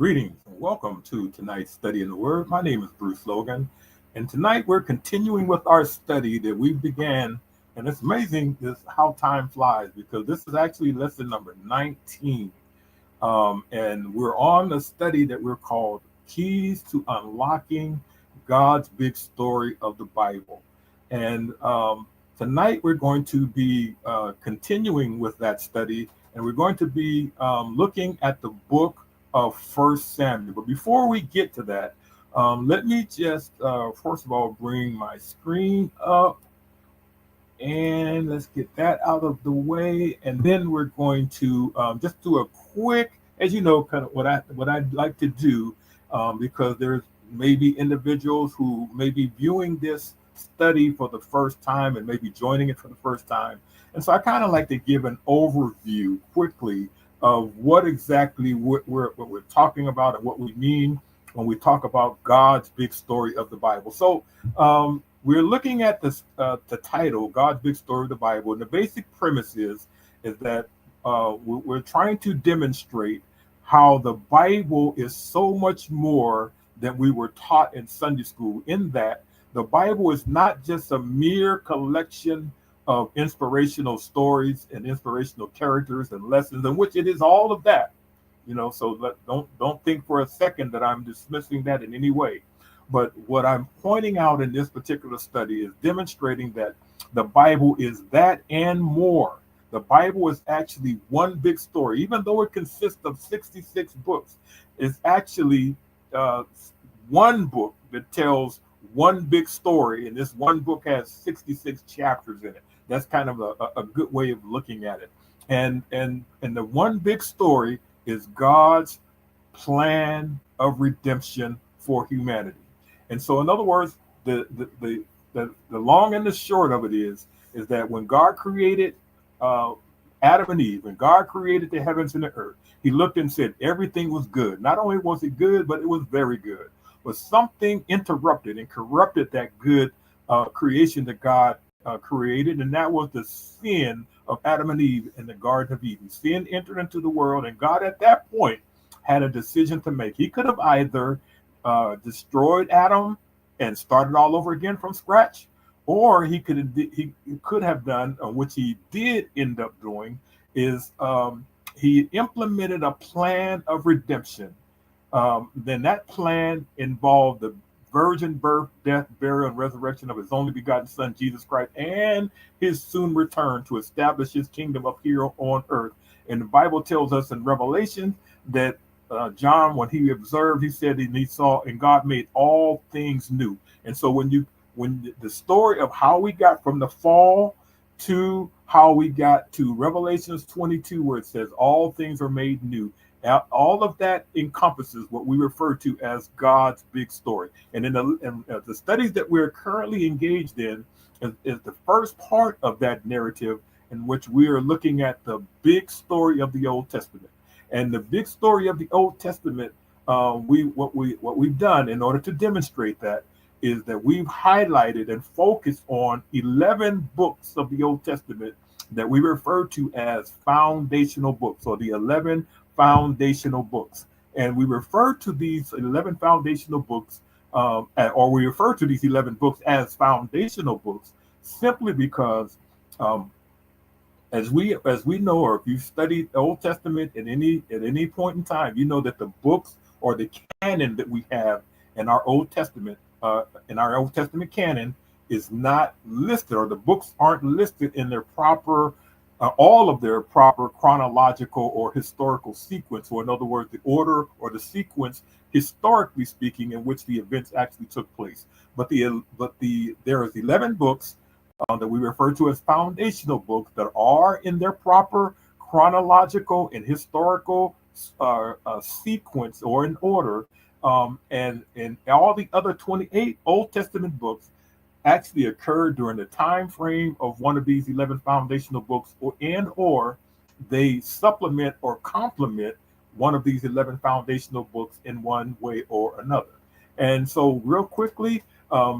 Greetings and welcome to tonight's study in the Word. My name is Bruce Logan, and tonight we're continuing with our study that we began. And it's amazing how time flies because this is actually lesson number 19. And we're on a study that we're called Keys to Unlocking God's Big Story of the Bible. And tonight we're going to be continuing with that study, and we're going to be looking at the book of First Samuel. But before we get to that, let me just first of all bring my screen up, and let's get that out of the way, and then we're going to just do a quick, as you know, kind of what I'd like to do, because there's maybe individuals who may be viewing this study for the first time and maybe joining it for the first time, and so I kind of like to give an overview quickly of what exactly what we're talking about and what we mean when we talk about God's big story of the Bible. So we're looking at this the title, God's Big Story of the Bible, and the basic premise is that we're trying to demonstrate how the Bible is so much more than we were taught in Sunday school, in that the Bible is not just a mere collection of inspirational stories and inspirational characters and lessons, in which it is all of that, so don't think for a second that I'm dismissing that in any way. But what I'm pointing out in this particular study is demonstrating that the Bible is that and more. The Bible is actually one big story. Even though it consists of 66 books, it's actually one book that tells one big story, and this one book has 66 chapters in it. That's kind of a good way of looking at it. And the one big story is God's plan of redemption for humanity. And so, in other words, the long and the short of it is that when God created Adam and Eve, when God created the heavens and the earth, he looked and said everything was good. Not only was it good, but it was very good. But something interrupted and corrupted that good creation that God created, and that was the sin of Adam and Eve in the Garden of Eden. Sin entered into the world, and God at that point had a decision to make. He could have either destroyed Adam and started all over again from scratch, or he could have done, which he did end up doing, is he implemented a plan of redemption. Then that plan involved the virgin birth, death, burial, and resurrection of his only begotten Son, Jesus Christ, and his soon return to establish his kingdom up here on earth. And the Bible tells us in Revelation that John, when he observed, he said, and he saw, and God made all things new. And so when the story of how we got from the fall to how we got to Revelations 22, where it says all things are made new, all of that encompasses what we refer to as God's big story. And in the studies that we're currently engaged in is the first part of that narrative, in which we are looking at the big story of the Old Testament. And the big story of the Old Testament, what we've done in order to demonstrate that is that we've highlighted and focused on 11 books of the Old Testament that we refer to as foundational books, or the 11 foundational books. And we refer to these 11 foundational books, or we refer to these 11 books as foundational books, simply because as we know, or if you've studied the Old Testament at any point in time, you know that the books, or the canon that we have in our Old Testament, canon, is not listed, or the books aren't listed in their proper all of their proper chronological or historical sequence, or in other words, the order or the sequence, historically speaking, in which the events actually took place. But there is 11 books that we refer to as foundational books that are in their proper chronological and historical sequence, or in order, and all the other 28 Old Testament books actually occurred during the time frame of one of these 11 foundational books, or they supplement or complement one of these 11 foundational books in one way or another. And so real quickly,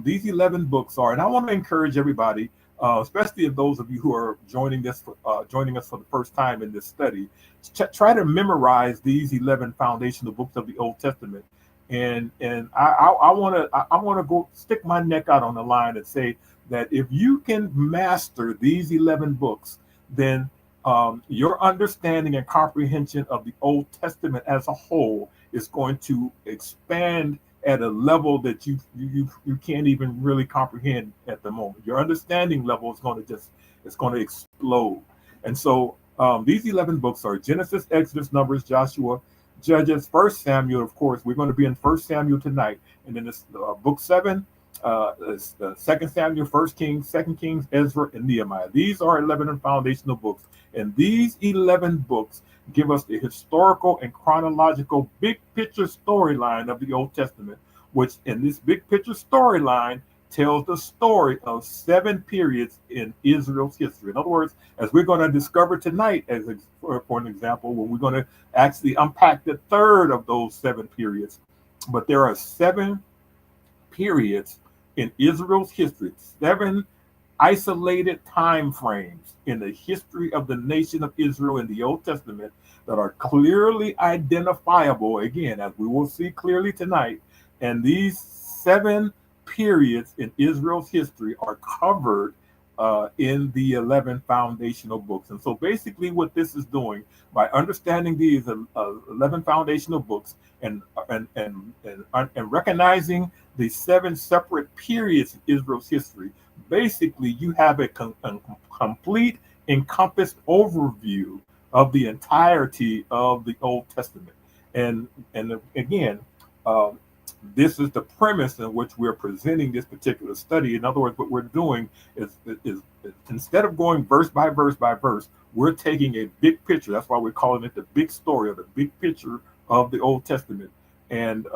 these 11 books are, and I want to encourage everybody, especially if those of you who are joining us for the first time in this study, try to memorize these 11 foundational books of the Old Testament. And I want to go stick my neck out on the line and say that if you can master these 11 books, then your understanding and comprehension of the Old Testament as a whole is going to expand at a level that you can't even really comprehend at the moment. Your understanding level is going to explode. And so these 11 books are Genesis, Exodus, Numbers, Joshua, Judges, First Samuel. Of course, we're going to be in First Samuel tonight, and then this book 7, Second Samuel, First Kings, Second Kings, Ezra, and Nehemiah. These are 11 foundational books, and these 11 books give us the historical and chronological big picture storyline of the Old Testament, which in this big picture storyline tells the story of 7 periods in Israel's history. In other words, as we're going to discover tonight, for an example, when we're going to actually unpack the third of those 7 periods, but there are 7 periods in Israel's history, 7 isolated time frames in the history of the nation of Israel in the Old Testament that are clearly identifiable, again, as we will see clearly tonight. And these 7 periods in Israel's history are covered in the 11 foundational books. And so basically what this is doing, by understanding these 11 foundational books and recognizing the 7 separate periods in Israel's history, basically you have a complete, encompassed overview of the entirety of the Old Testament. And again, this is the premise in which we're presenting this particular study. In other words, what we're doing is instead of going verse by verse by verse, we're taking a big picture. That's why we're calling it the big story, or the big picture of the Old Testament. And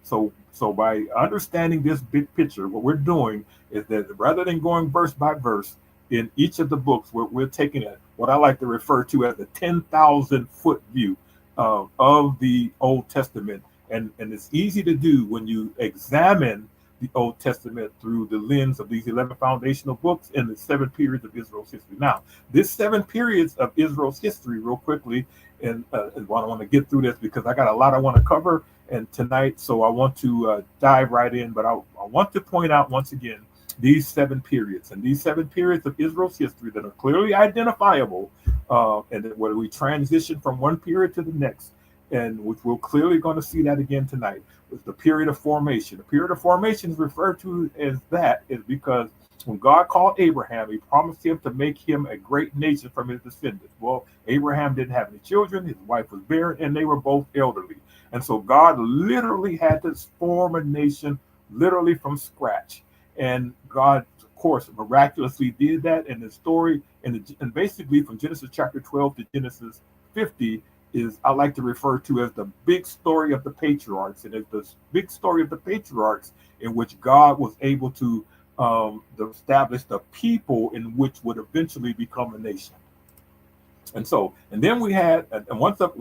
so by understanding this big picture, what we're doing is that rather than going verse by verse in each of the books, we're taking what I like to refer to as the 10,000 foot view of the Old Testament. And it's easy to do when you examine the Old Testament through the lens of these 11 foundational books and the 7 periods of Israel's history. Now, this 7 periods of Israel's history, real quickly, and I want to get through this because I got a lot I want to cover and tonight, so I want to dive right in. But I want to point out once again these 7 periods, and these 7 periods of Israel's history that are clearly identifiable, and where we transition from one period to the next, and which we're clearly going to see that again tonight, was the period of formation. The period of formation is referred to as that is because when God called Abraham, he promised him to make him a great nation from his descendants. Well, Abraham didn't have any children, his wife was barren, and they were both elderly. And so God literally had to form a nation literally from scratch. And God, of course, miraculously did that. And the story, and basically from Genesis chapter 12 to Genesis 50, is I like to refer to as the big story of the patriarchs. And it's the big story of the patriarchs in which God was able to establish the people in which would eventually become a nation. And so, and then we had, and once of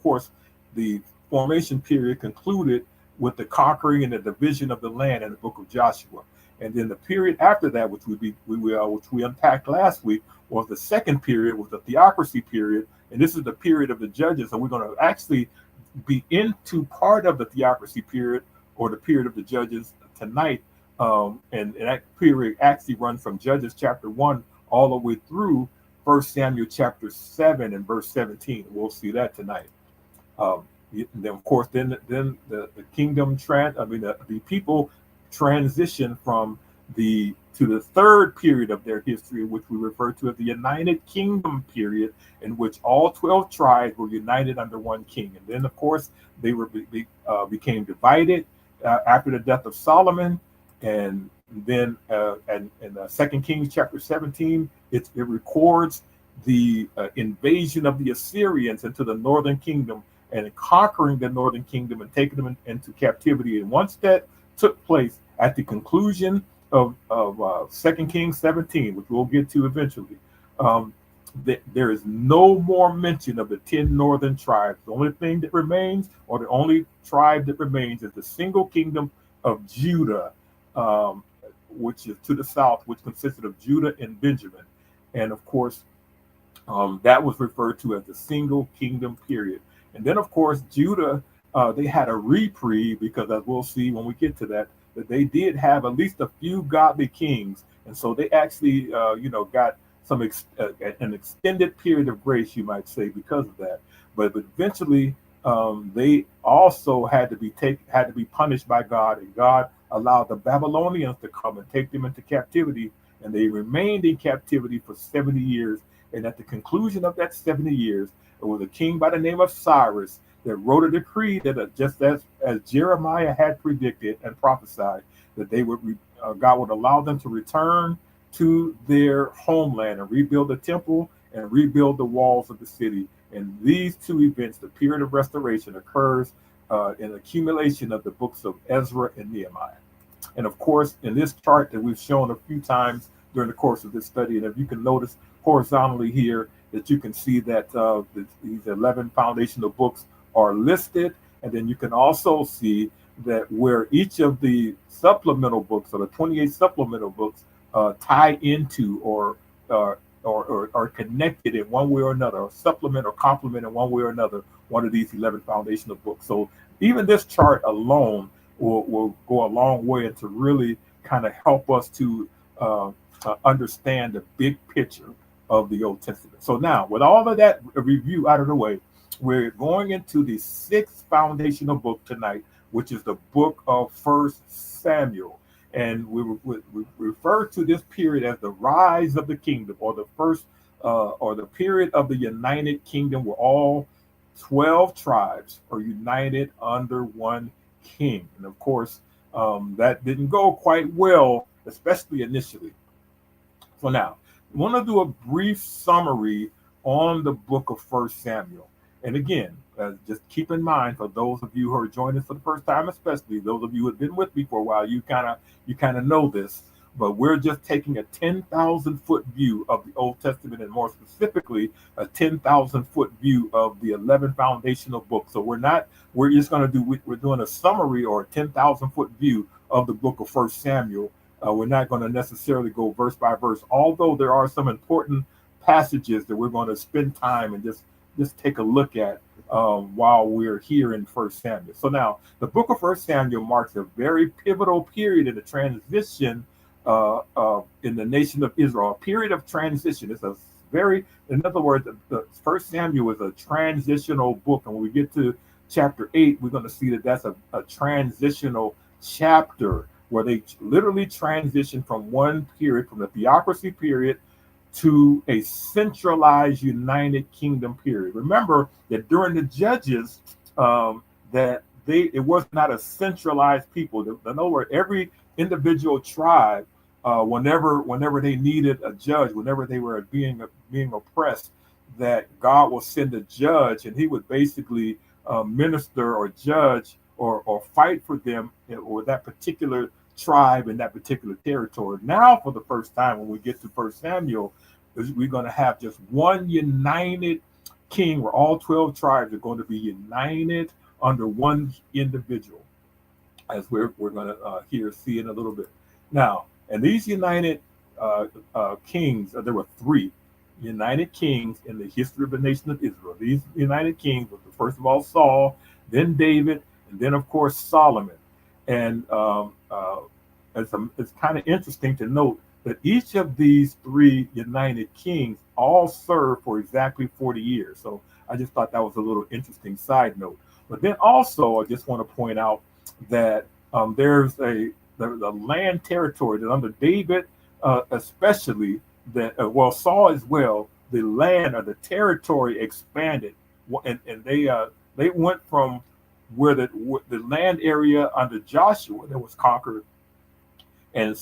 course, the formation period concluded with the conquering and the division of the land in the book of Joshua. And then the period after that, which we unpacked last week, was the second period, was the Theocracy period. And this is the period of the judges. And we're going to actually be into part of the Theocracy period, or the period of the judges, tonight. And that period actually runs from Judges chapter 1 all the way through First Samuel chapter 7 and verse 17. We'll see that tonight. Then, of course, then the kingdom the people transition to the third period of their history, which we refer to as the United Kingdom period, in which all 12 tribes were united under one king. And then, of course, they became divided after the death of Solomon. And then in 2 Kings chapter 17, it records the invasion of the Assyrians into the northern kingdom and conquering the northern kingdom and taking them into captivity. And once that took place at the conclusion of 2 Kings 17, which we'll get to eventually, there is no more mention of the 10 northern tribes. The only thing that remains, or the only tribe that remains, is the single kingdom of Judah. which is to the south, which consisted of Judah and Benjamin. And of course, that was referred to as the single kingdom period. And then, of course, Judah, they had a reprieve because, as we'll see when we get to that, that they did have at least a few godly kings. And so they actually, got an extended period of grace, you might say, because of that. But eventually, they also had to be punished by God, and God allowed the Babylonians to come and take them into captivity, and they remained in captivity for 70 years. And at the conclusion of that 70 years, there was a king by the name of Cyrus that wrote a decree that just as Jeremiah had predicted and prophesied, that God would allow them to return to their homeland and rebuild the temple and rebuild the walls of the city. And these two events, the period of restoration, occurs in accumulation of the books of Ezra and Nehemiah. And of course, in this chart that we've shown a few times during the course of this study, and if you can notice horizontally here, that you can see that these 11 foundational books are listed. And then you can also see that where each of the supplemental books, or the 28 supplemental books, tie into or are connected in one way or another, or supplement or complement in one way or another, one of these 11 foundational books. So even this chart alone will go a long way into really kind of help us to understand the big picture of the Old Testament. So now, with all of that review out of the way, we're going into the sixth foundational book tonight, which is the book of First Samuel. And we refer to this period as the rise of the kingdom, or the first, or the period of the united kingdom, where all 12 tribes are united under one king. And of course, that didn't go quite well, especially initially. So now, I want to do a brief summary on the book of First Samuel. And again, just keep in mind, for those of you who are joining us for the first time, especially those of you who have been with me for a while, you kind of know this. But we're just taking a 10,000-foot view of the Old Testament, and more specifically, a 10,000-foot view of the 11 foundational books. So we're doing a summary, or a 10,000-foot view of the book of First Samuel. We're not going to necessarily go verse by verse, although there are some important passages that we're going to spend time and just take a look at while we're here in First Samuel. So now, the book of First Samuel marks a very pivotal period in the transition in the nation of Israel. A period of transition. It's in other words, the First Samuel is a transitional book, and when we get to chapter 8, we're going to see that that's a transitional chapter, where they literally transition from one period, from the Theocracy period, to a centralized united kingdom period. Remember that during the Judges, it was not a centralized people. In other words, every individual tribe, whenever they needed a judge, whenever they were being oppressed, that God will send a judge, and he would basically minister or judge or fight for them, or that particular tribe in that particular territory. Now, for the first time, when we get to First Samuel, we're going to have just one united king, where all 12 tribes are going to be united under one individual, as we're going to see in a little bit. Now, and these united kings, there were 3 united kings in the history of the nation of Israel. These united kings were, first of all, Saul, then David, and then, of course, Solomon. And it's kind of interesting to note that each of these 3 united kings all served for exactly 40 years. So I just thought that was a little interesting side note. But then also, I just want to point out that there's the land territory that under David, especially, that Saul as well, the land or the territory expanded, and they went from where the land area under Joshua that was conquered, and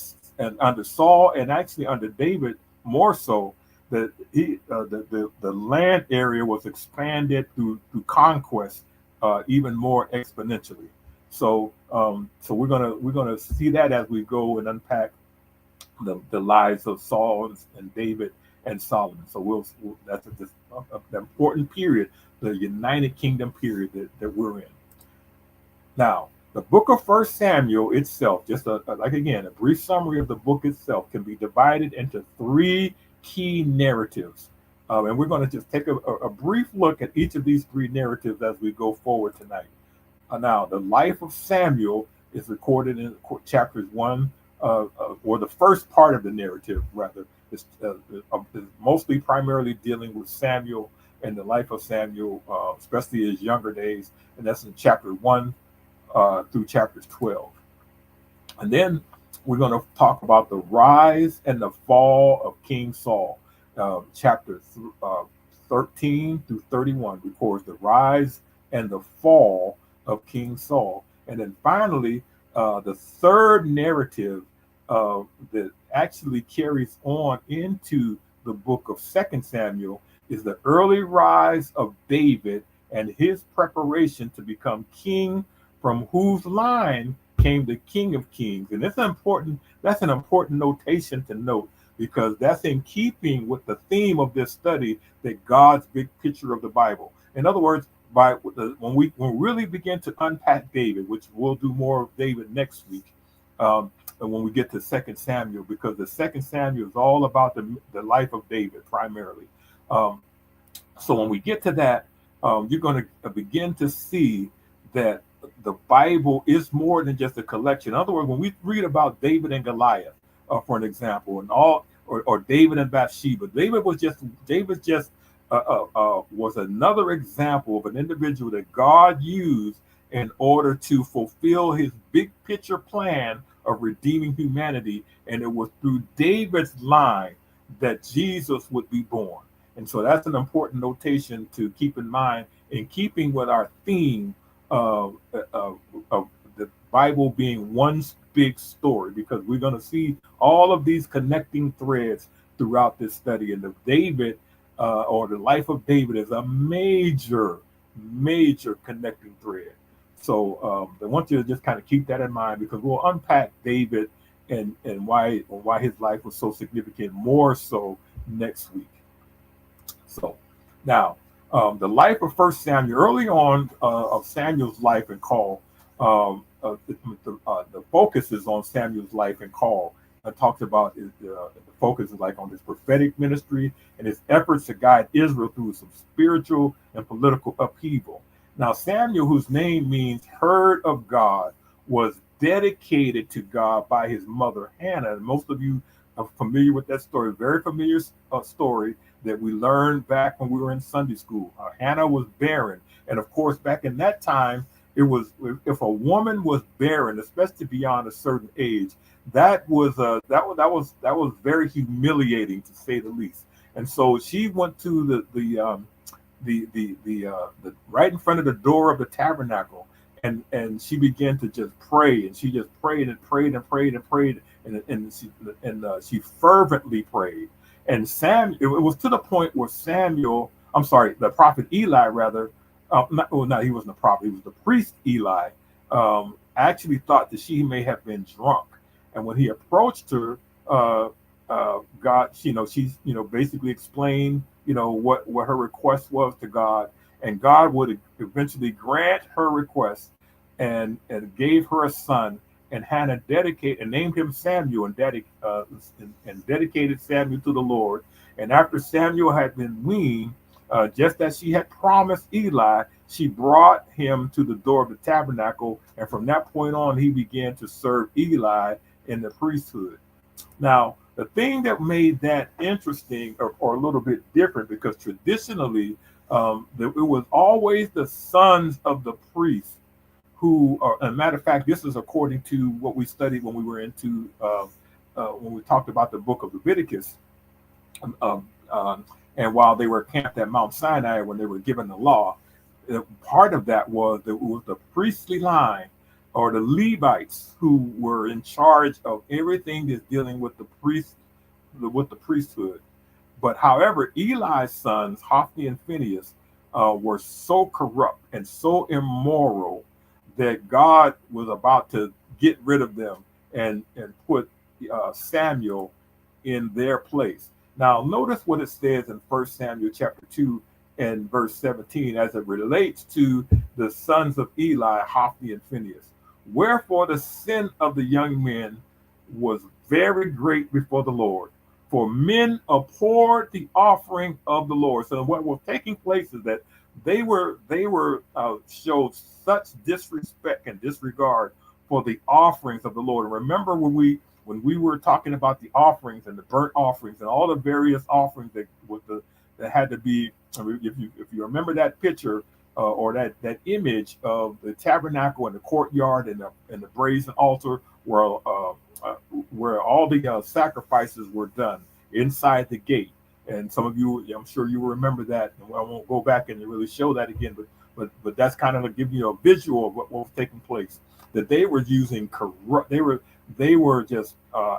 under Saul, and actually under David more so, that the land area was expanded through conquest even more exponentially. So we're gonna see that as we go and unpack the lives of Saul and David and Solomon. So that's an important period, the United Kingdom period that we're in. Now, The book of First Samuel itself, just like again, a brief summary of the book itself, can be divided into three key narratives. And we're going to just take a brief look at each of these three narratives as we go forward tonight. Now, the life of Samuel is recorded in chapters 1, or the first part of the narrative, rather, is mostly primarily dealing with Samuel and the life of Samuel, especially his younger days. And that's in chapter 1 through chapters 12. And then we're going to talk about the rise and the fall of King Saul. Chapter 13 through 31 records the rise and the fall of King Saul. And then finally, the third narrative that actually carries on into the book of 2 Samuel is the early rise of David and his preparation to become king, from whose line came the King of Kings. And that's an important notation to note, because that's in keeping with the theme of this study, that God's big picture of the Bible. In other words, when we really begin to unpack David, which we'll do more of David next week, and when we get to 2 Samuel, because the 2 Samuel is all about the life of David primarily. So when we get to that, you're going to begin to see that the Bible is more than just a collection. In other words, when we read about David and Goliath, for an example, or David and Bathsheba, David was another example of an individual that God used in order to fulfill his big picture plan of redeeming humanity. And it was through David's line that Jesus would be born. And so that's an important notation to keep in mind, in keeping with our theme of the Bible being one big story, because we're going to see all of these connecting threads throughout this study. And or the life of David is a major connecting thread. So I want you to just kind of keep that in mind, because we'll unpack David and why his life was so significant more so next week. So now, the life of First Samuel, early on of Samuel's life and call, the focus is on Samuel's life and call. It talks about the focus is like on his prophetic ministry and his efforts to guide Israel through some spiritual and political upheaval. Now, Samuel, whose name means heard of God, was dedicated to God by his mother Hannah. And most of you are familiar with that story, very familiar story that we learned back when we were in Sunday school. Hannah was barren, and of course, back in that time, it was, if a woman was barren, especially beyond a certain age, that was very humiliating, to say the least. And so she went to the right in front of the door of the tabernacle, and she began to just pray, and she just prayed and prayed and prayed and prayed, and she fervently prayed. And it was to the point where the prophet Eli, rather, he wasn't a prophet, he was the priest Eli, actually thought that she may have been drunk. And when he approached her, God, she basically explained, what her request was to God, and God would eventually grant her request and gave her a son. And Hannah named him Samuel, and dedicated Samuel to the Lord. And after Samuel had been weaned, just as she had promised Eli, she brought him to the door of the tabernacle. And from that point on, he began to serve Eli in the priesthood. Now, the thing that made that interesting or a little bit different, because traditionally, it was always the sons of the priests who are, as a matter of fact, this is according to what we studied when we were into, when we talked about the book of Leviticus. And while they were camped at Mount Sinai, when they were given the law, part of that was the priestly line, or the Levites, who were in charge of everything that's dealing with the priesthood. But however, Eli's sons, Hophni and Phinehas, were so corrupt and so immoral that God was about to get rid of them and put Samuel in their place. Now, notice what it says in 1 Samuel chapter 2 and verse 17 as it relates to the sons of Eli, Hophni and Phinehas. Wherefore the sin of the young men was very great before the Lord, for men abhorred the offering of the Lord. So what was taking place is that they were showed such disrespect and disregard for the offerings of the Lord. And remember when we were talking about the offerings and the burnt offerings and all the various offerings that had to be, if you remember that picture, or that image of the tabernacle and the courtyard and the brazen altar where all the sacrifices were done inside the gate. And some of you, I'm sure you will remember that. And I won't go back and really show that again, but that's kind of to give you a visual of what was taking place. That they were using corrupt. They were just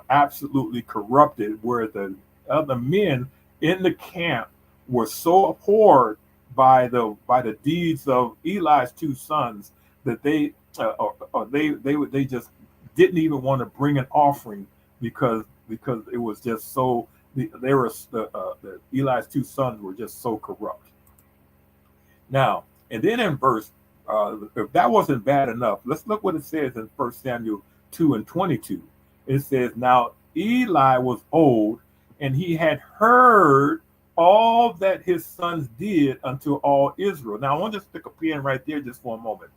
absolutely corrupted. Where the other men in the camp were so abhorred by the deeds of Eli's two sons that they just didn't even want to bring an offering because it was just so the Eli's two sons were just so corrupt. Now, and then in verse, if that wasn't bad enough, let's look what it says in 1 Samuel 2:22. It says, "Now Eli was old, and he had heard all that his sons did unto all Israel." Now, I want to stick a pin right there just for a moment.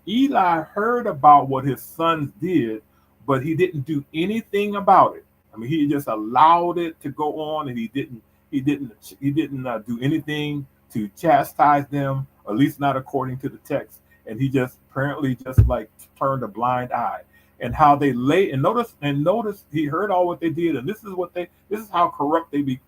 Eli heard about what his sons did, but he didn't do anything about it. I mean, he just allowed it to go on, and he didn't do anything to chastise them, at least not according to the text. And he just apparently just like turned a blind eye. And how they lay and notice he heard all what they did, and this is how corrupt they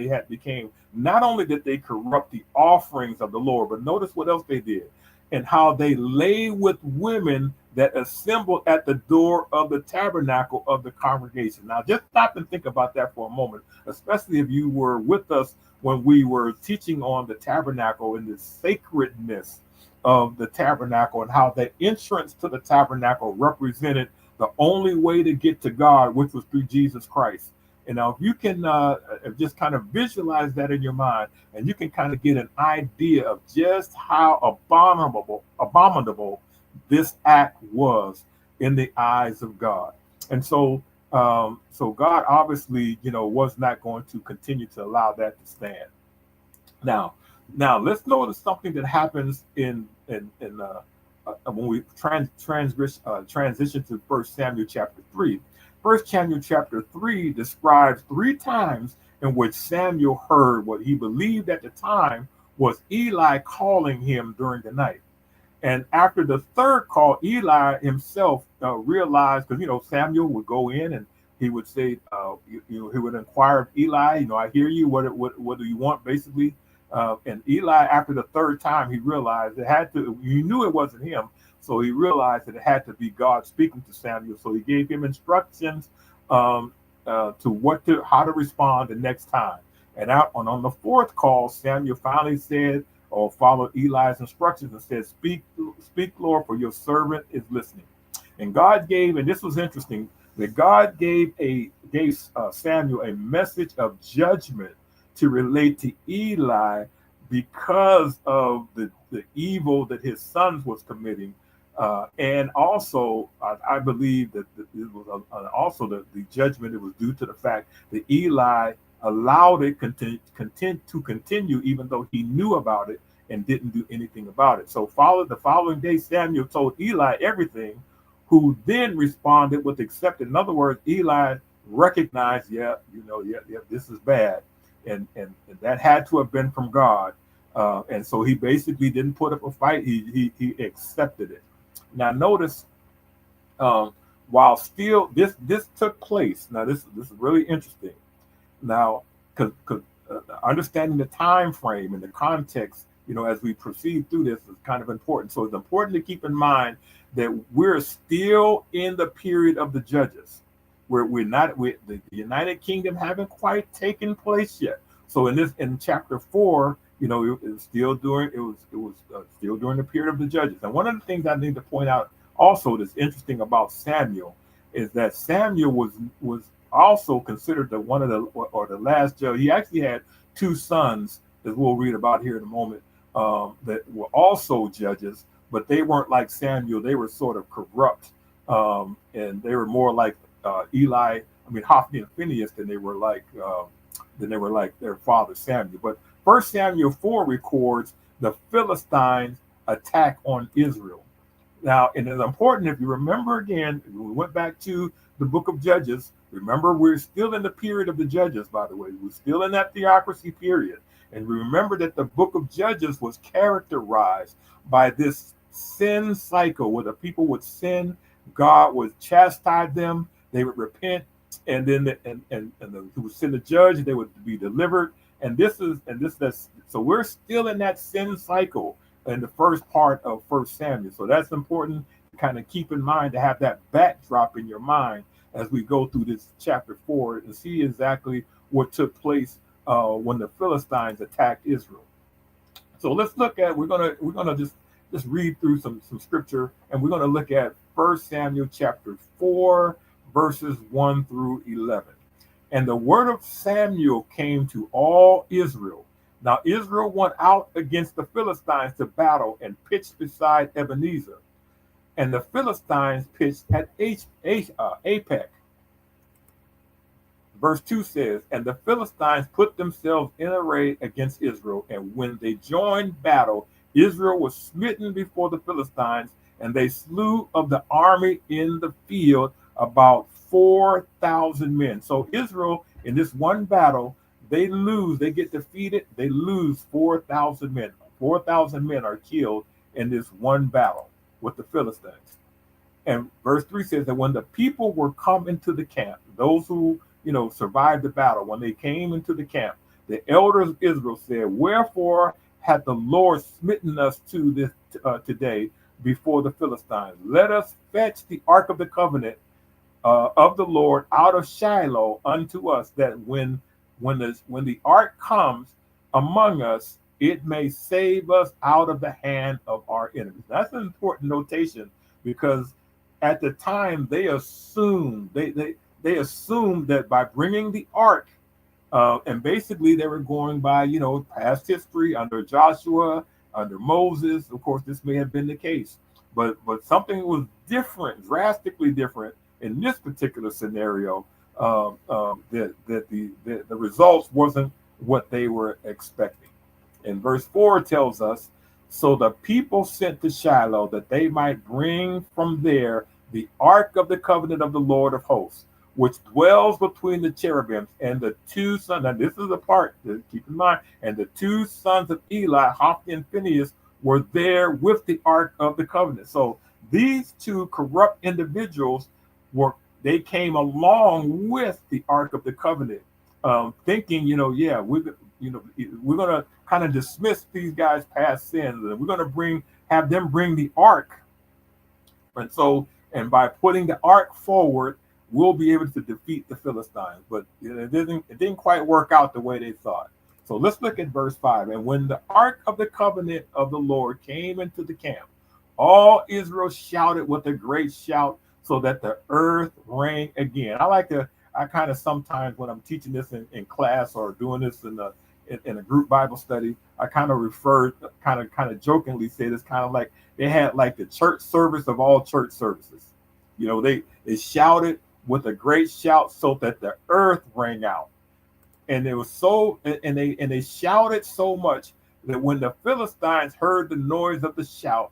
had became. Not only did they corrupt the offerings of the Lord, but notice what else they did, and how they lay with women that assembled at the door of the tabernacle of the congregation. Now, just stop and think about that for a moment, especially if you were with us when we were teaching on the tabernacle and the sacredness of the tabernacle, and how the entrance to the tabernacle represented the only way to get to God, which was through Jesus Christ. And now, if you can just kind of visualize that in your mind, and you can kind of get an idea of just how abominable this act was in the eyes of God. And so God obviously, was not going to continue to allow that to stand. Now let's notice something that happens in when we transition to 1 Samuel chapter 3. 1 Samuel chapter 3 describes 3 times in which Samuel heard what he believed at the time was Eli calling him during the night. And after the third call, Eli himself realized, because Samuel would go in and he would say, he would inquire of Eli, I hear you. What do you want, basically? And Eli, after the third time, he realized he knew it wasn't him. So he realized that it had to be God speaking to Samuel. So he gave him instructions to how to respond the next time. And on the fourth call, Samuel finally said, or followed Eli's instructions and said, speak, Lord, for your servant is listening. And God gave, and this was interesting, that God gave Samuel a message of judgment to relate to Eli because of the evil that his sons was committing. And also, I believe that it was also the judgment that was due to the fact that Eli allowed it to continue, even though he knew about it and didn't do anything about it. So the following day, Samuel told Eli everything, who then responded with acceptance. In other words, Eli recognized, this is bad. And that had to have been from God. And so he basically didn't put up a fight. He accepted it. Now notice, while still this took place. Now this is really interesting. Now, because understanding the time frame and the context, as we proceed through this is kind of important. So it's important to keep in mind that we're still in the period of the judges, where the United Kingdom haven't quite taken place yet. So in chapter 4, it was still during the period of the judges. And one of the things I need to point out also that's interesting about Samuel is that Samuel was also considered one of the last judge. He actually had 2 sons, as we'll read about here in a moment, that were also judges, but they weren't like Samuel. They were sort of corrupt and they were more like Hophni and Phinehas than they were like their father Samuel. But 1 Samuel 4 records the Philistines' attack on Israel. Now, and it's important, if you remember again, we went back to the book of Judges. Remember, we're still in the period of the Judges, by the way. We're still in that theocracy period. And remember that the book of Judges was characterized by this sin cycle where the people would sin, God would chastise them, they would repent, and then who would send a judge, they would be delivered. So we're still in that sin cycle in the first part of 1 Samuel. So that's important to kind of keep in mind, to have that backdrop in your mind as we go through this chapter 4 and see exactly what took place when the Philistines attacked Israel. So let's look at, we're gonna just read through some scripture, and we're gonna look at 1 Samuel chapter 4, verses 1 through 11. And the word of Samuel came to all Israel. Now Israel went out against the Philistines to battle and pitched beside Ebenezer. And the Philistines pitched at Apec. Verse 2 says, and the Philistines put themselves in array against Israel. And when they joined battle, Israel was smitten before the Philistines, and they slew of the army in the field about 4,000 men. So Israel, in this one battle, they get defeated, they lose 4,000 men. 4,000 men are killed in this one battle with the Philistines. And verse 3 says that when the people were come into the camp, those who survived the battle, when they came into the camp, the elders of Israel said, wherefore hath the Lord smitten us to this today before the Philistines? Let us fetch the ark of the covenant of the Lord out of Shiloh unto us, that when the ark comes among us, it may save us out of the hand of our enemies. That's an important notation, because at the time they assumed they assumed that by bringing the ark, and basically they were going by past history under Joshua, under Moses. Of course, this may have been the case, but something was different, drastically different in this particular scenario. That the results wasn't what they were expecting. And verse 4 tells us, so the people sent to Shiloh that they might bring from there the ark of the covenant of the Lord of hosts, which dwells between the cherubims, and the two sons. Now this is a part to keep in mind. And the two sons of Eli, Hophni and Phinehas, were there with the ark of the covenant. So these two corrupt individuals they came along with the ark of the covenant, thinking, we're gonna kind of dismiss these guys' past sins, and we're gonna have them bring the ark, and by putting the ark forward, we'll be able to defeat the Philistines. But it didn't quite work out the way they thought. So let's look at verse 5. And when the ark of the covenant of the Lord came into the camp, all Israel shouted with a great shout, so that the earth rang again. I kind of sometimes when I'm teaching this in class or doing this in a group Bible study, I kind of jokingly say this, kind of like they had like the church service of all church services. They shouted with a great shout so that the earth rang out. And it was they shouted so much that when the Philistines heard the noise of the shout,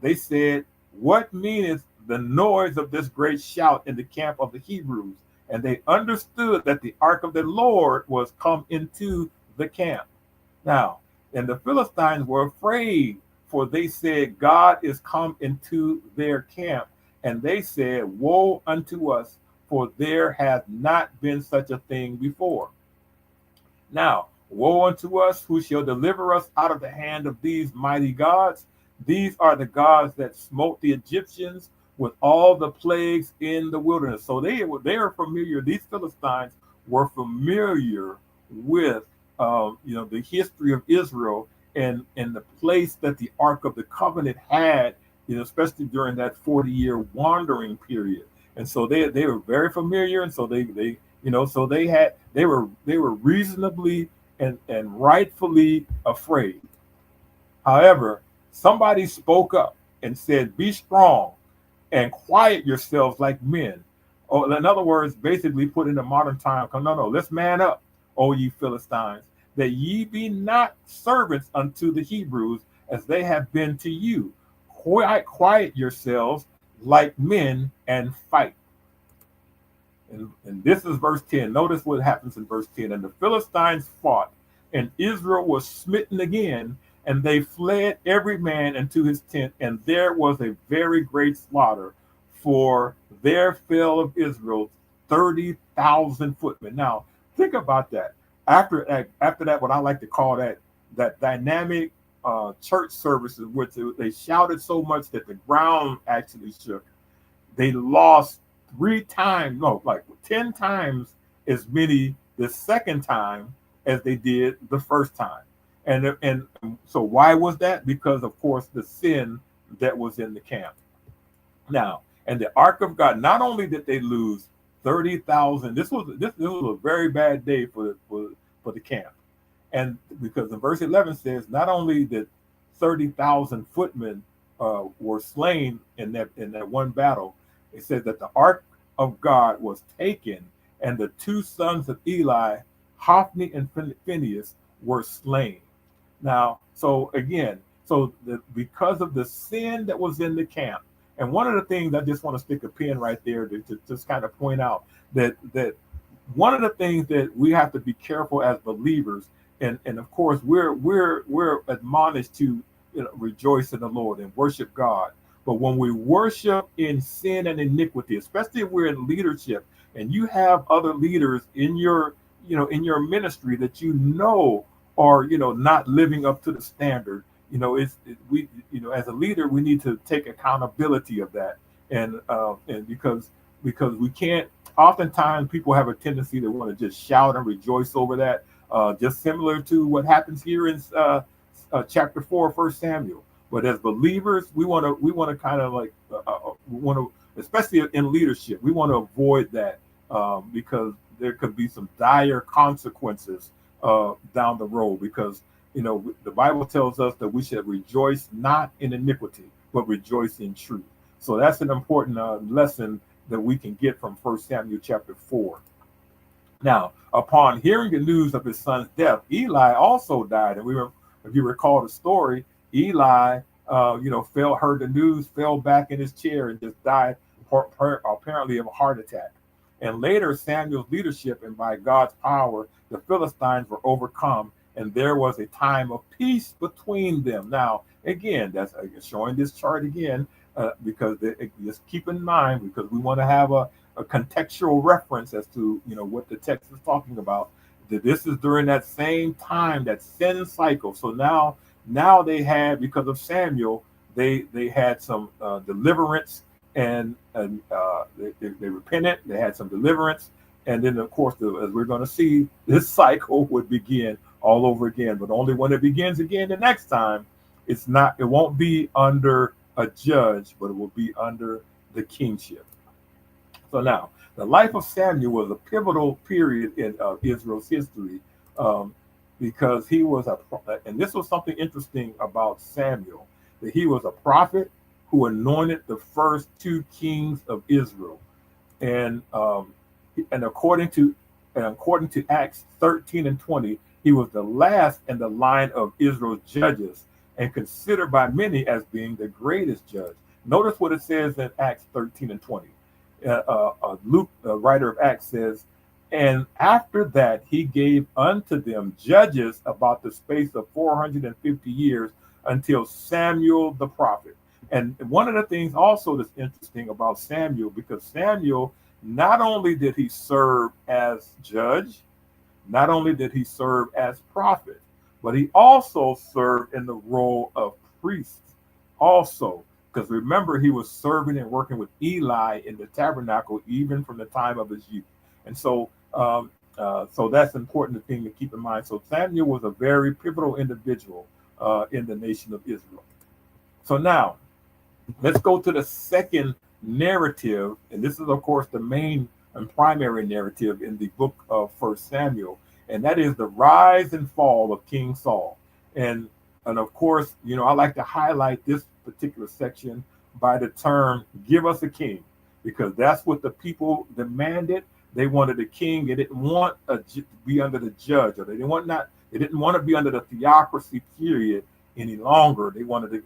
they said, what meaneth the noise of this great shout in the camp of the Hebrews? And they understood that the ark of the Lord was come into the camp. Now, and the Philistines were afraid, for they said, God is come into their camp. And they said, woe unto us, for there hath not been such a thing before. Now, woe unto us, who shall deliver us out of the hand of these mighty gods? These are the gods that smote the Egyptians with all the plagues in the wilderness. So they are familiar. These Philistines were familiar with the history of Israel and the place that the Ark of the Covenant had, especially during that 40-year wandering period. And so they were very familiar, and so they were reasonably and rightfully afraid. However, somebody spoke up and said, "Be strong and quiet yourselves like men. Or in other words, basically put in the modern time, no, let's man up, O ye Philistines, that ye be not servants unto the Hebrews, as they have been to you. Quiet yourselves like men and fight. And this is verse 10. Notice what happens in verse 10. And the Philistines fought, and Israel was smitten again, and they fled every man into his tent, and there was a very great slaughter, for there fell of Israel 30,000 footmen. Now, think about that. After that, what I like to call that dynamic church services, which they shouted so much that the ground actually shook. They lost 10 times as many the second time as they did the first time. And so why was that? Because of course the sin that was in the camp. Now, and the ark of God, not only did they lose 30,000, this was a very bad day for the camp. And because in verse 11 says, not only did 30,000 footmen were slain in that one battle, it says that the ark of God was taken, and the two sons of Eli, Hophni and Phinehas, were slain. Now, so again, because of the sin that was in the camp, and one of the things I just want to stick a pin right there to just kind of point out that one of the things that we have to be careful as believers, and of course we're admonished to rejoice in the Lord and worship God. But when we worship in sin and iniquity, especially if we're in leadership and you have other leaders in your ministry that are not living up to the standard, we as a leader we need to take accountability of that, and because we can't. Oftentimes people have a tendency to want to just shout and rejoice over that, just similar to what happens here in chapter 4 of 1 Samuel. But as believers, we want to kind of like we want to, especially in leadership, we want to avoid that because there could be some dire consequences down the road. Because the Bible tells us that we should rejoice not in iniquity, but rejoice in truth. So that's an important lesson that we can get from 1 Samuel chapter 4. Now, upon hearing the news of his son's death, Eli also died. And if you recall the story, Eli, heard the news, fell back in his chair, and just died apparently of a heart attack. And later, Samuel's leadership and by God's power, the Philistines were overcome, and there was a time of peace between them. Now, again, that's showing this chart again, because just keep in mind, because we want to have a contextual reference as to what the text is talking about. That this is during that same time, that sin cycle. So now they had, because of Samuel, they had some deliverance, and they repented. They had some deliverance, and then of course, as we're going to see, this cycle would begin all over again. But only when it begins again the next time, it won't be under a judge, but it will be under the kingship. So now, the life of Samuel was a pivotal period in Israel's history, because he was and this was something interesting about Samuel, that he was a prophet who anointed the first two kings of Israel, and according to Acts 13 and 20, he was the last in the line of Israel's judges, and considered by many as being the greatest judge. Notice what it says in Acts 13 and 20. Luke, the writer of Acts, says, and after that he gave unto them judges about the space of 450 years until Samuel the prophet. And one of the things also that's interesting about Samuel, because Samuel, not only did he serve as judge, not only did he serve as prophet, but he also served in the role of priest also. Because remember, he was serving and working with Eli in the tabernacle, even from the time of his youth. And so that's an important thing to keep in mind. So Samuel was a very pivotal individual in the nation of Israel. So now, let's go to the second narrative. And this is, of course, the main and primary narrative in the book of 1 Samuel. And that is the rise and fall of King Saul. And of course, I like to highlight this particular section by the term, give us a king, because that's what the people demanded. They wanted a king. They didn't want to be under the judge, or they didn't want to be under the theocracy period any longer. They wanted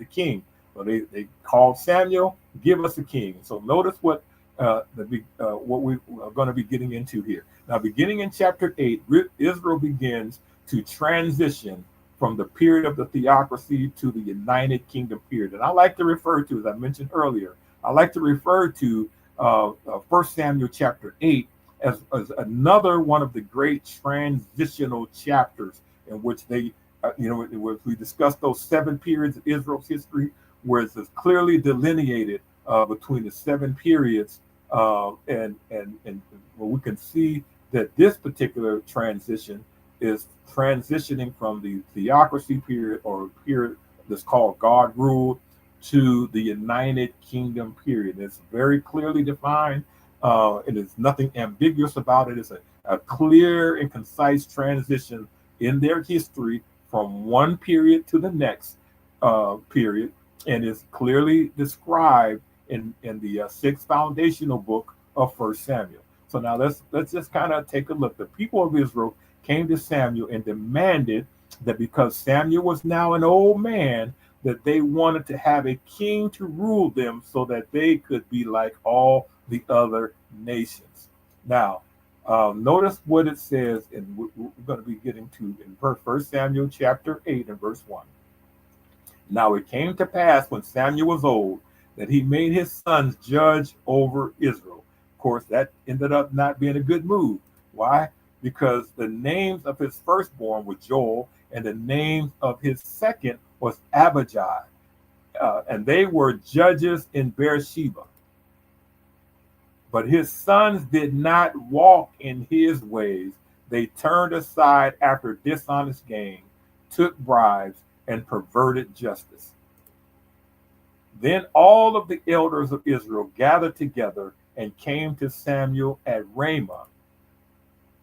a king. So they called Samuel, give us a king. So notice what we are going to be getting into here. Now, beginning in chapter 8, Israel begins to transition from the period of the theocracy to the United Kingdom period. And I like to refer to, as I mentioned earlier, I like to refer to 1 Samuel chapter 8 as another one of the great transitional chapters in which they, we discussed those 7 periods of Israel's history, where it's clearly delineated between the 7 periods, and where we can see that this particular transition is transitioning from the theocracy period, or period that's called God ruled, to the United Kingdom period. It's very clearly defined, and there's nothing ambiguous about it. It's a clear and concise transition in their history from one period to the next period, and is clearly described in the 6th foundational book of 1 Samuel. So now let's just kind of take a look. The people of Israel came to Samuel and demanded that because Samuel was now an old man, that they wanted to have a king to rule them so that they could be like all the other nations. Now, notice what it says, and we're going to be getting to in 1 Samuel chapter 8 and verse 1. Now it came to pass when Samuel was old that he made his sons judge over Israel. Of course, that ended up not being a good move. Why? Because the names of his firstborn were Joel, and the name of his second was Abijah, and they were judges in Beersheba. But his sons did not walk in his ways. They turned aside after dishonest gain, took bribes, and perverted justice. Then all of the elders of Israel gathered together and came to Samuel at Ramah.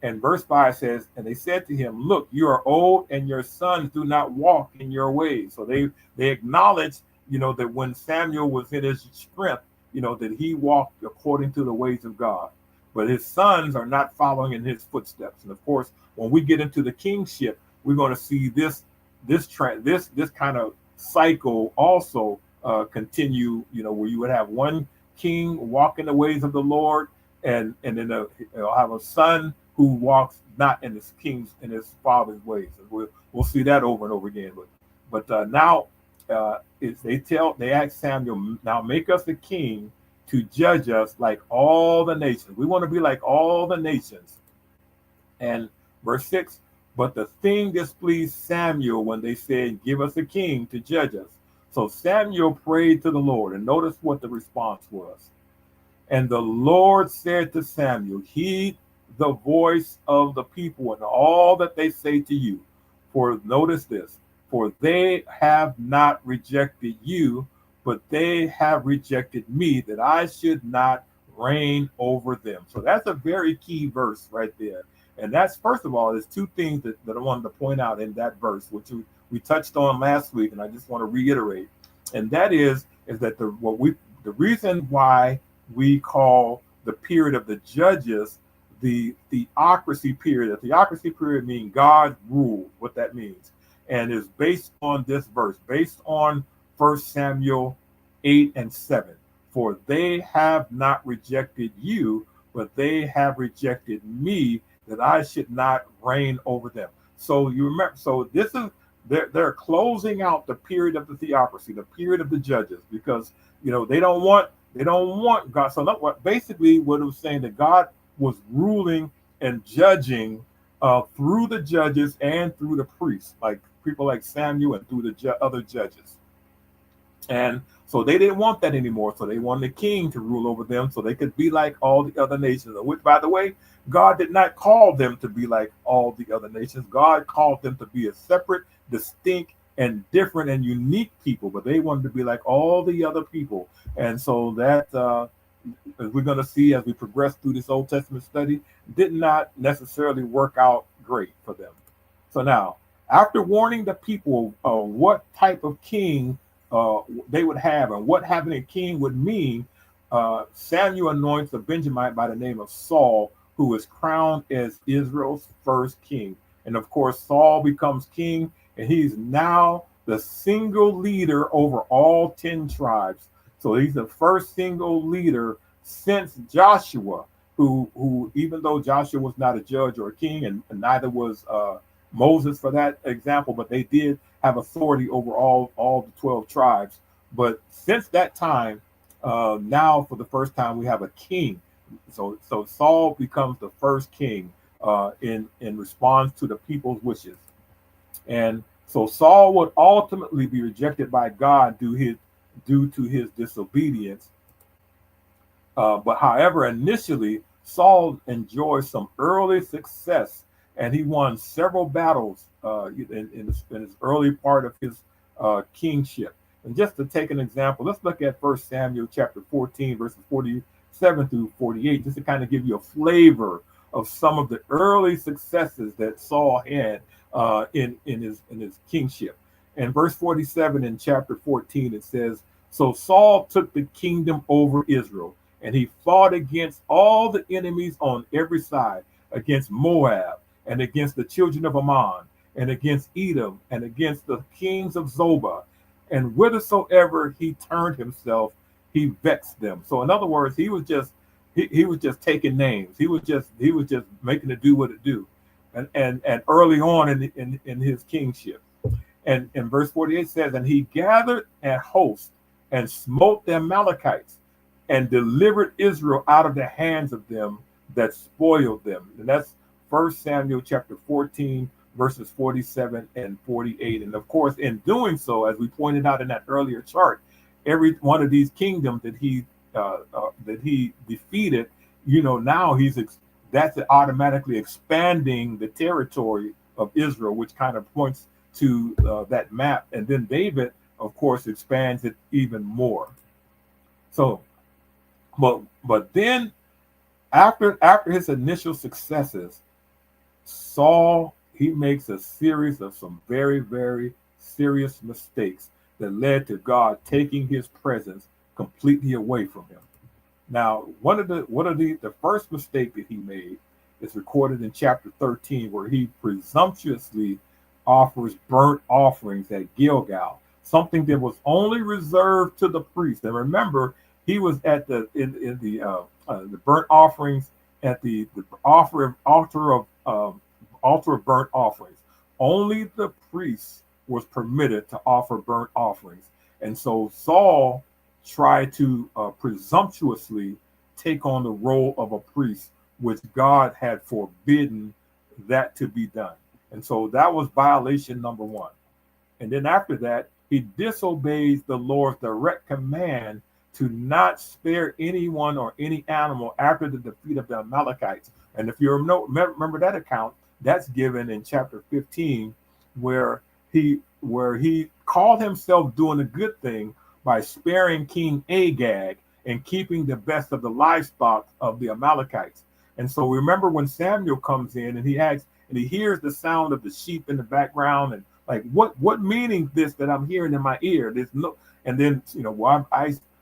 And verse 5 says, and they said to him, look, you are old, and your sons do not walk in your ways. So they acknowledged, that when Samuel was in his strength, that he walked according to the ways of God. But his sons are not following in his footsteps. And of course, when we get into the kingship, we're going to see this kind of cycle also continue, where you would have one king walk in the ways of the Lord, and then have a son who walks not in his father's ways. And we'll see that over and over again. But now they ask Samuel, now make us a king to judge us like all the nations. We want to be like all the nations. And verse 6, but the thing displeased Samuel when they said, give us a king to judge us. So Samuel prayed to the Lord, and notice what the response was. And the Lord said to Samuel, heed the voice of the people and all that they say to you. For notice this, for they have not rejected you, but they have rejected me, that I should not reign over them. So that's a very key verse right there. And that's, first of all, there's 2 things that I wanted to point out in that verse, which we touched on last week, and I just want to reiterate. And that is that the reason why we call the period of the judges the theocracy period. The theocracy period means God ruled, what that means, and is based on this verse, based on 1 Samuel 8 and 7. For they have not rejected you, but they have rejected me, that I should not reign over them. So you remember, so this is they're closing out the period of the theocracy, the period of the judges, because they don't want God. So basically what it was saying, that God was ruling and judging through the judges and through the priests, like people like Samuel, and through the other judges. And so they didn't want that anymore. So they wanted a king to rule over them so they could be like all the other nations, which, by the way, God did not call them to be like all the other nations. God called them to be a separate, distinct, and different and unique people, but they wanted to be like all the other people. And so that, as we're going to see as we progress through this Old Testament study, did not necessarily work out great for them. So now, after warning the people what type of king they would have, and what having a king would mean. Samuel anoints a Benjamite by the name of Saul, who is crowned as Israel's first king. And of course, Saul becomes king, and he's now the single leader over all 10 tribes. So he's the first single leader since Joshua, who even though Joshua was not a judge or a king, and neither was Moses for that example, but they did have authority over all the 12 tribes. But since that time, now for the first time we have a king. So Saul becomes the first king in response to the people's wishes. And so Saul would ultimately be rejected by God due to his disobedience. But however, initially Saul enjoyed some early success, and he won several battles in his early part of his kingship. And just to take an example, let's look at 1 Samuel chapter 14, verses 47 through 48, just to kind of give you a flavor of some of the early successes that Saul had in his kingship. In verse 47 in chapter 14, it says, "So Saul took the kingdom over Israel, and he fought against all the enemies on every side, against Moab, and against the children of Ammon, and against Edom, and against the kings of Zobah. And whithersoever he turned himself, he vexed them." So in other words, he was just taking names. He was just making it do what it do, and early on in his kingship. And verse 48 says, "And he gathered a host and smote the Amalekites, and delivered Israel out of the hands of them that spoiled them." And that's 1 Samuel chapter 14, verses 47 and 48. And of course, in doing so, as we pointed out in that earlier chart, every one of these kingdoms that he defeated, now that's automatically expanding the territory of Israel, which kind of points to that map. And then David, of course, expands it even more. So, but then after his initial successes, Saul, he makes a series of some very, very serious mistakes that led to God taking his presence completely away from him. Now, the first mistake that he made is recorded in chapter 13, where he presumptuously offers burnt offerings at Gilgal, something that was only reserved to the priest. And remember, he was at the burnt offerings at the altar of burnt offerings. Only the priest was permitted to offer burnt offerings. And so Saul tried to presumptuously take on the role of a priest, which God had forbidden that to be done. And so that was violation number one. And then after that, he disobeys the Lord's direct command to not spare anyone or any animal after the defeat of the Amalekites. And if you remember that account, that's given in chapter 15, where he called himself doing a good thing by sparing King Agag and keeping the best of the livestock of the Amalekites. And so remember when Samuel comes in and he asks, and he hears the sound of the sheep in the background, and like, what meaning this that I'm hearing in my ear? There's no, and then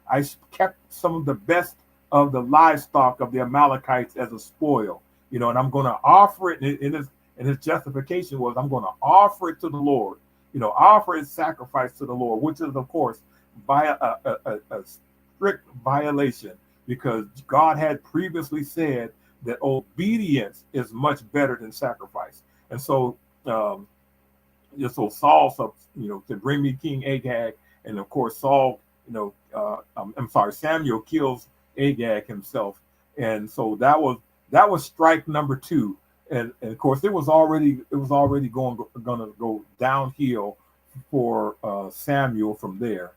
I kept some of the best of the livestock of the Amalekites as a spoil, and I'm going to offer it. And his justification was, I'm going to offer it to the Lord, offer his sacrifice to the Lord, which is of course by a strict violation, because God had previously said that obedience is much better than sacrifice. And so, so Saul, to bring me King Agag, and of course Samuel kills Agag himself, and so that was strike number two, and of course it was already going to go downhill for Samuel from there,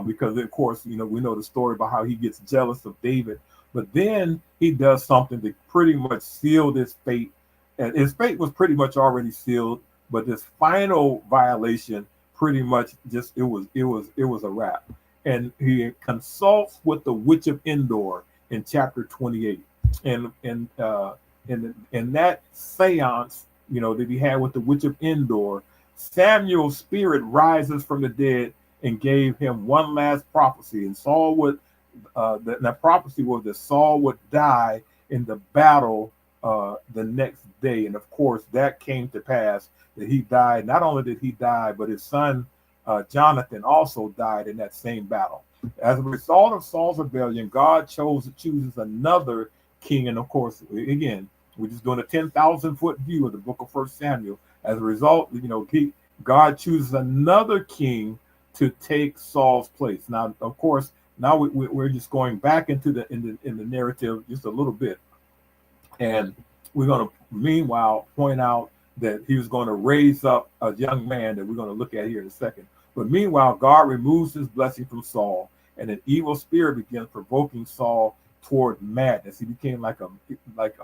because of course we know the story about how he gets jealous of David. But then he does something to pretty much seal his fate. And his fate was pretty much already sealed, but this final violation pretty much just it was a wrap. And he consults with the witch of Endor in chapter 28. And in that seance, that he had with the witch of Endor, Samuel's spirit rises from the dead, and gave him one last prophecy. And Saul would, that prophecy was that Saul would die in the battle the next day. And of course, that came to pass, that he died. Not only did he die, but his son Jonathan also died in that same battle. As a result of Saul's rebellion, God chooses another king. And of course, again, we're just doing a 10,000-foot view of the book of First Samuel. As a result, God chooses another king to take Saul's place. Now, of course, now we're just going back into the narrative just a little bit, and we're going to meanwhile point out that he was going to raise up a young man that we're going to look at here in a second. But meanwhile, God removes his blessing from Saul, and an evil spirit begins provoking Saul toward madness. He became like a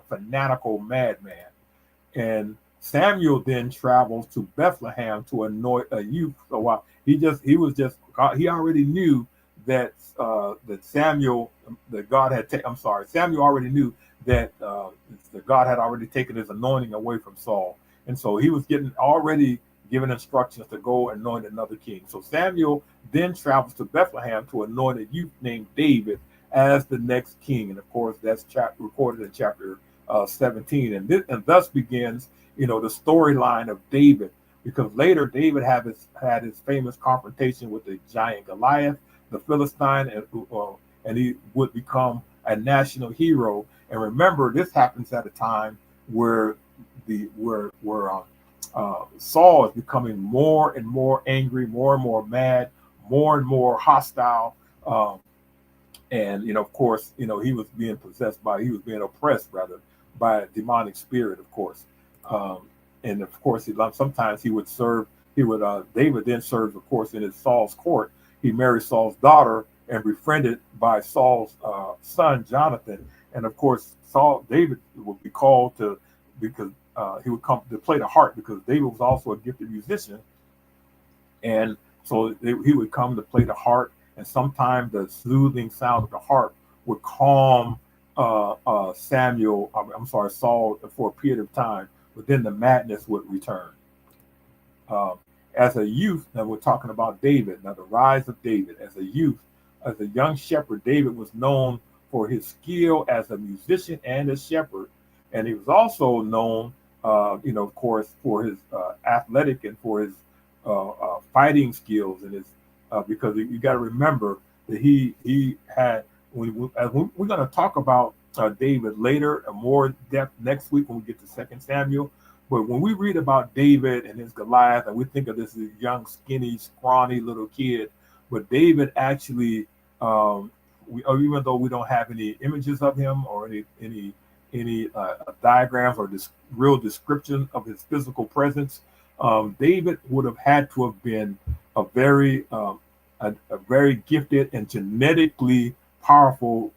fanatical madman. And Samuel then travels to Bethlehem to anoint a youth. So while he already knew that Samuel already knew that God had already taken his anointing away from Saul, and so he was already given instructions to go anoint another king. So Samuel then travels to Bethlehem to anoint a youth named David as the next king, and of course that's recorded in chapter 17, and thus begins the storyline of David, because later David had his famous confrontation with the giant Goliath, the Philistine, and he would become a national hero. And remember, this happens at a time where Saul is becoming more and more angry, more and more mad, more and more hostile, and of course, he was being oppressed rather by a demonic spirit, of course. And of course, sometimes David then serves, of course, in Saul's court. He marries Saul's daughter and befriended by Saul's son, Jonathan. And of course, David would be called because he would come to play the harp, because David was also a gifted musician. And so he would come to play the harp, and sometimes the soothing sound of the harp would calm Saul for a period of time, but then the madness would return. As a youth, now we're talking about David, now the rise of David. As a youth, as a young shepherd, David was known for his skill as a musician and a shepherd. And he was also known, of course, for his athletic and for his fighting skills, and his because you got to remember that he had. We're going to talk about David later in more depth next week when we get to 2 Samuel. But when we read about David and his Goliath, and we think of this as a young, skinny, scrawny little kid, but David actually, even though we don't have any images of him or any diagrams or real description of his physical presence, David would have had to have been a very gifted and genetically powerful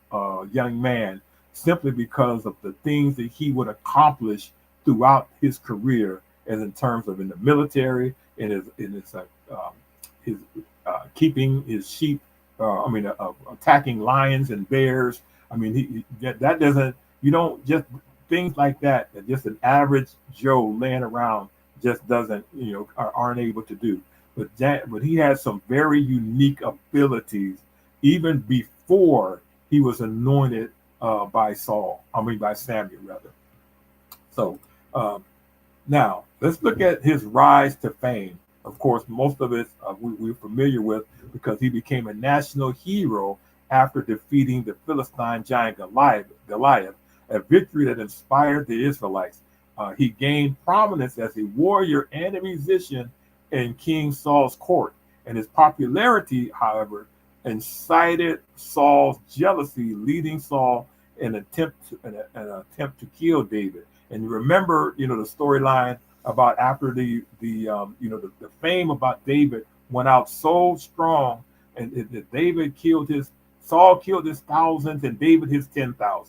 young man, simply because of the things that he would accomplish throughout his career, as in terms of in the military, in his keeping his sheep, attacking lions and bears. I mean, that doesn't, you don't just things like that just an average Joe laying around just doesn't, aren't able to do. But he has some very unique abilities even before he was anointed by Samuel rather. So now let's look at his rise to fame. Of course, most of it we're familiar with, because he became a national hero after defeating the Philistine giant Goliath, a victory that inspired the Israelites. He gained prominence as a warrior and a musician in King Saul's court, and his popularity, however, incited Saul's jealousy, leading Saul in an attempt to kill David. And you remember, the storyline about after the fame about David went out so strong, and that Saul killed his thousands and David his 10,000s.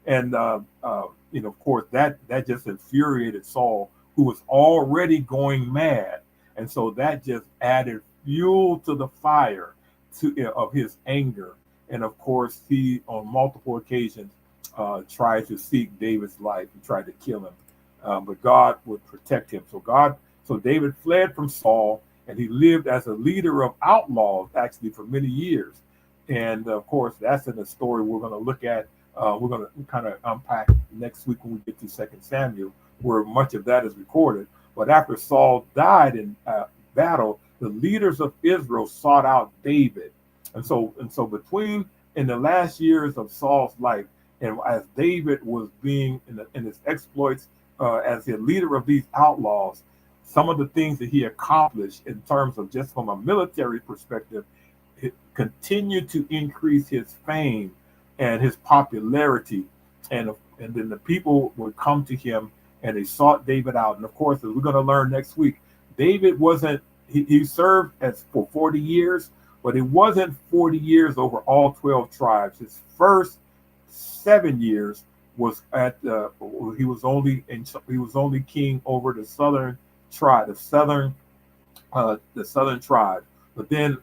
And of course, that just infuriated Saul, who was already going mad, and so that just added fuel to the fire of his anger. And of course, he on multiple occasions tried to seek David's life. He tried to kill him, but God would protect him. So David fled from Saul, and he lived as a leader of outlaws actually for many years. And of course, that's in the story we're going to look at. We're going to kind of unpack next week when we get to Second Samuel, where much of that is recorded. But after Saul died in battle, the leaders of Israel sought out David, and so between in the last years of Saul's life, and as David was being in his exploits as the leader of these outlaws, some of the things that he accomplished in terms of just from a military perspective, it continued to increase his fame and his popularity, and then the people would come to him and they sought David out. And of course, as we're going to learn next week, David wasn't he served as for 40 years, but it wasn't 40 years over all 12 tribes. His first 7 years was he was only king over the southern tribe, the southern tribe. But then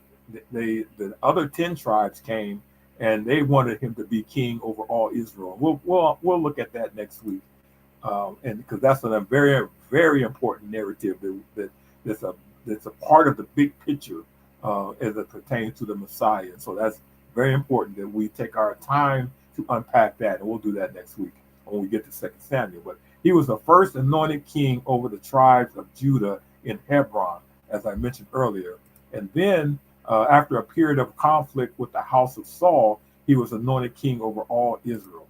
the other 10 tribes came and they wanted him to be king over all Israel. We'll look at that next week, and because that's a very, very important narrative that's a part of the big picture as it pertains to the Messiah. So that's very important that we take our time to unpack that, and we'll do that next week when we get to Second Samuel. But he was the first anointed king over the tribes of Judah in Hebron, as I mentioned earlier. And then after a period of conflict with the house of Saul, he was anointed king over all Israel.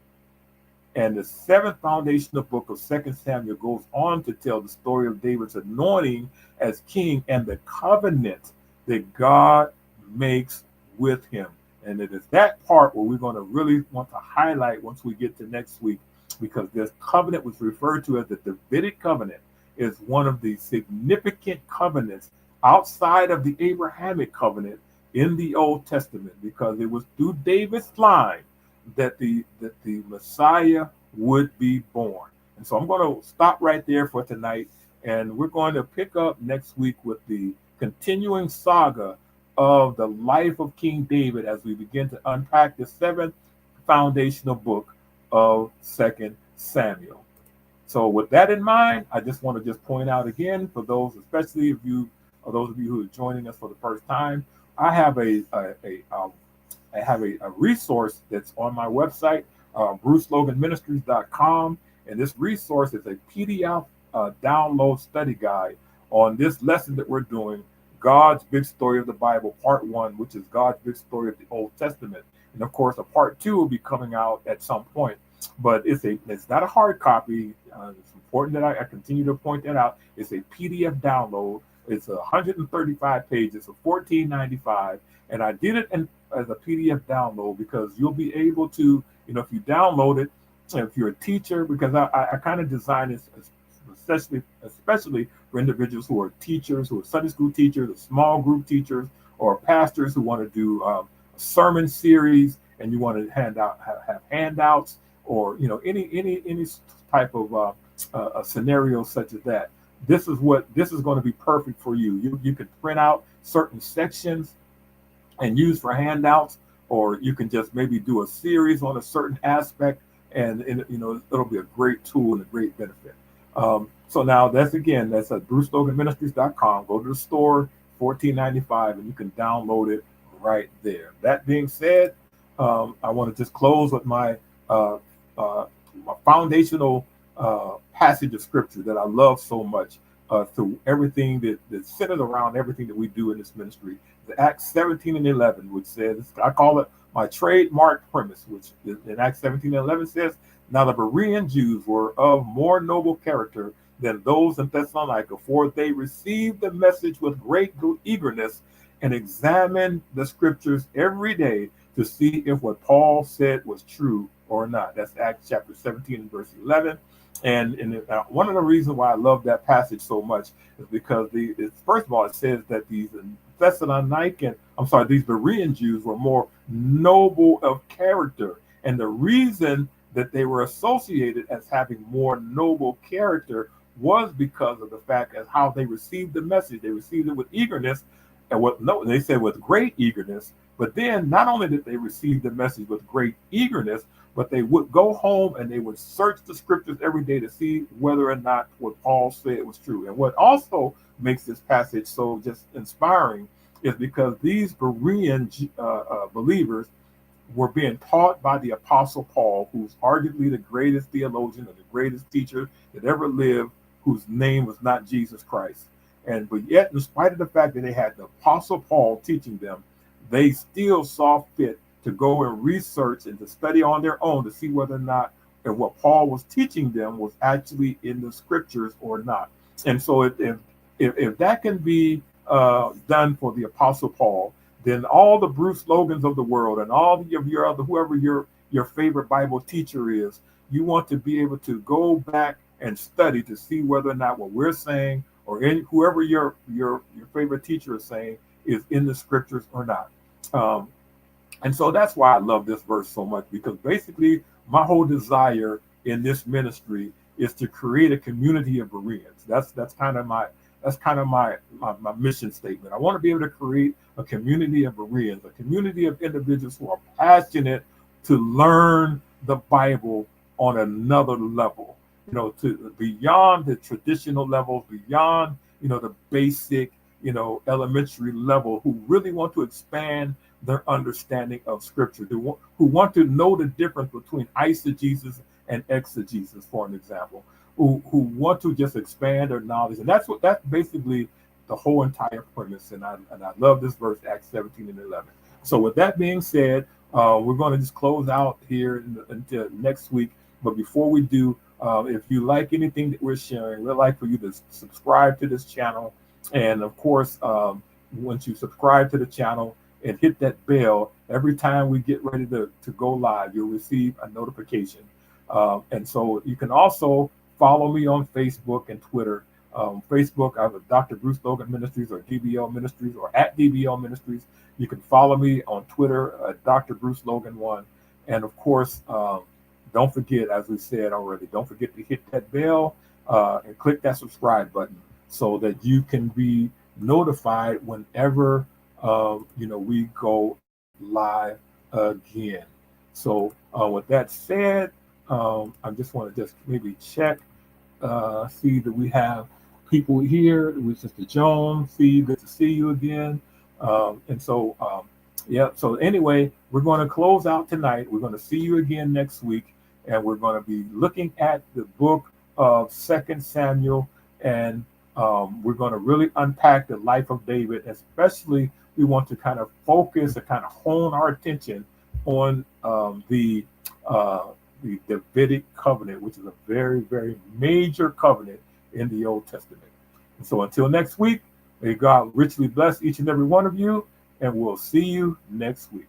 And the seventh foundational book of Second Samuel goes on to tell the story of David's anointing as king and the covenant that God makes with him. And it is that part where we're going to really want to highlight once we get to next week, because this covenant was referred to as the Davidic covenant, is one of the significant covenants outside of the Abrahamic covenant in the Old Testament, because it was through David's line that the Messiah would be born. And so I'm going to stop right there for tonight, and we're going to pick up next week with the continuing saga of the life of King David as we begin to unpack the seventh foundational book of Second Samuel. So with that in mind, I just want to just point out again, for those, especially if you, or those of you who are joining us for the first time, I have a resource that's on my website, bruceloganministries.com, and this resource is a PDF download study guide on this lesson that we're doing, God's Big Story of the Bible, Part 1, which is God's Big Story of the Old Testament. And of course, a Part 2 will be coming out at some point, but it's not a hard copy. It's important that I continue to point that out. It's a PDF download. It's 135 pages, so $14.95, and I did it as a PDF download because you'll be able to, if you download it, if you're a teacher, because I kind of designed this especially for individuals who are teachers, who are Sunday school teachers, or small group teachers, or pastors who want to do a sermon series, and you want to have handouts, or any type of a scenario such as that. This is going to be perfect for you. You can print out certain sections and use for handouts, or you can just maybe do a series on a certain aspect, and it'll be a great tool and a great benefit. So now that's at bruceloganministries.com. Go to the store, $14.95, and you can download it right there. That being said, I want to just close with my foundational passage of scripture that I love so much through everything that's centered around everything that we do in this ministry. The Acts 17:11, which says, I call it my trademark premise, which in Acts 17:11 says, now the Berean Jews were of more noble character than those in Thessalonica, for they received the message with great eagerness and examined the scriptures every day to see if what Paul said was true or not. That's Acts chapter 17 and verse 11. And one of the reasons why I love that passage so much is because first of all, it says that these Berean Jews were more noble of character. And the reason that they were associated as having more noble character was because of the fact as how they received the message. They received it with eagerness, and they said with great eagerness. But then not only did they receive the message with great eagerness, but they would go home and they would search the scriptures every day to see whether or not what Paul said was true. And what also makes this passage so just inspiring is because these Berean believers were being taught by the Apostle Paul, who's arguably the greatest theologian or the greatest teacher that ever lived, whose name was not Jesus Christ. But yet, in spite of the fact that they had the Apostle Paul teaching them, they still saw fit to go and research and to study on their own to see whether or not and what Paul was teaching them was actually in the scriptures or not. And so if that can be done for the Apostle Paul, then all the Bruce Logans of the world and all of your other, whoever your favorite Bible teacher is, you want to be able to go back and study to see whether or not what we're saying or whoever your favorite teacher is saying is in the scriptures or not. And so that's why I love this verse so much, because basically my whole desire in this ministry is to create a community of Bereans. That's kind of my mission statement. I want to be able to create a community of Bereans, a community of individuals who are passionate to learn the Bible on another level, to beyond the traditional levels, beyond, the basic, elementary level, who really want to expand their understanding of Scripture, who want to know the difference between eisegesis and exegesis, for an example, who want to just expand their knowledge. And that's basically the whole entire premise. And I love this verse, Acts 17 and 11. So with that being said, we're going to just close out here until next week. But before we do, if you like anything that we're sharing, we'd like for you to subscribe to this channel. And of course, once you subscribe to the channel and hit that bell, every time we get ready to go live, you'll receive a notification. And so you can also follow me on Facebook and Twitter. Facebook, I have Dr. Bruce Logan Ministries or DBL Ministries or at DBL Ministries. You can follow me on Twitter at Dr. Bruce Logan 1. And of course, don't forget, as we said already, don't forget to hit that bell and click that subscribe button so that you can be notified whenever we go live again. So with that said, I just want to maybe check, see that we have people here with Sister Joan. Good to see you again. So anyway, we're going to close out tonight. We're going to see you again next week, and we're going to be looking at the book of 2 Samuel, and we're going to really unpack the life of David. Especially, we want to kind of focus and kind of hone our attention on the Davidic covenant, which is a very, very major covenant in the Old Testament. And so until next week, may God richly bless each and every one of you, and we'll see you next week.